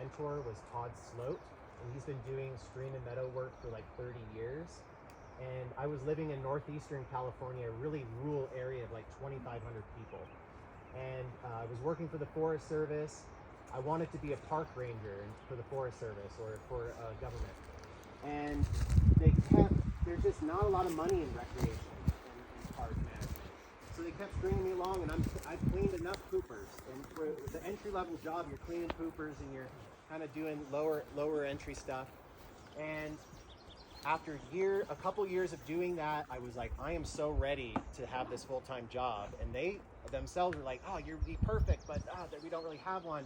mentor was Todd Sloat, and he's been doing stream and meadow work for like 30 years. And I was living in northeastern California, a really rural area of like 2,500 people. And I was working for the Forest Service. I wanted to be a park ranger for the Forest Service or for government. And there's just not a lot of money in recreation and park management. So they kept stringing me along, and I've cleaned enough poopers. And for the entry-level job, you're cleaning poopers and you're kind of doing lower entry stuff. And after a couple years of doing that, I was like, I am so ready to have this full-time job. And they themselves were like, oh, you'd be perfect, but we don't really have one.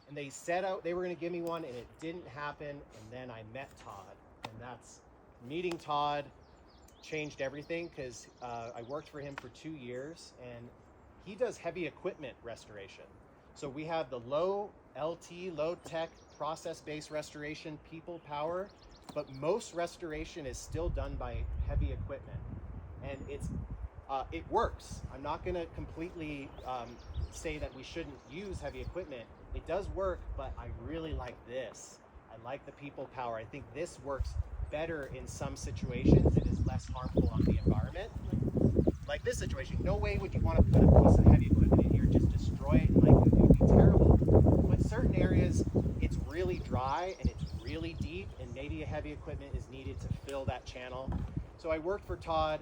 And they set out, they were going to give me one, and it didn't happen. And then I met Todd, and that's meeting Todd changed everything, because I worked for him for 2 years, and he does heavy equipment restoration. So we have the low LT, low tech, process-based restoration, people power, but most restoration is still done by heavy equipment, and it works. I'm not going to completely say that we shouldn't use heavy equipment. It does work, but I really like this. I like the people power. I think this works better in some situations. It is less harmful on the environment. Like this situation, no way would you want to put a piece of heavy equipment in here, just destroy it, like it would be terrible. But certain areas, it's really dry and it's really deep, and maybe a heavy equipment is needed to fill that channel. So I worked for Todd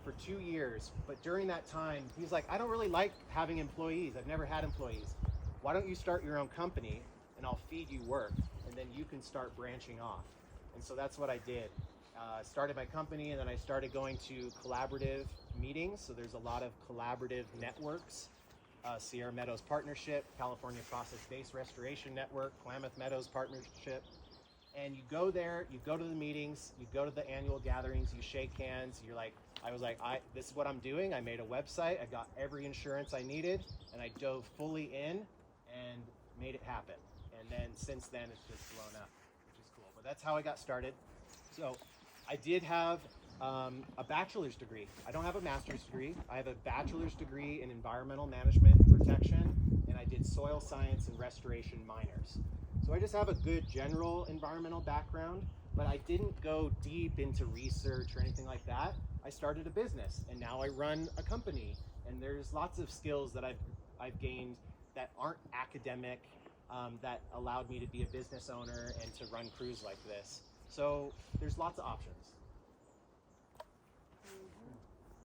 for 2 years, but during that time, he's like, I don't really like having employees. I've never had employees. Why don't you start your own company and I'll feed you work, and then you can start branching off. And so that's what I did. Started my company, and then I started going to collaborative meetings. So there's a lot of collaborative networks. Sierra Meadows Partnership, California Process-Based Restoration Network, Klamath Meadows Partnership. And you go there, you go to the meetings, you go to the annual gatherings, you shake hands. I was like, this is what I'm doing. I made a website. I got every insurance I needed, and I dove fully in and made it happen. And then since then, it's just blown up, which is cool. But that's how I got started. So I did have a bachelor's degree. I don't have a master's degree. I have a bachelor's degree in environmental management and protection, and I did soil science and restoration minors. So I just have a good general environmental background, but I didn't go deep into research or anything like that. I started a business, and now I run a company, and there's lots of skills that I've gained that aren't academic, that allowed me to be a business owner and to run crews like this. So there's lots of options.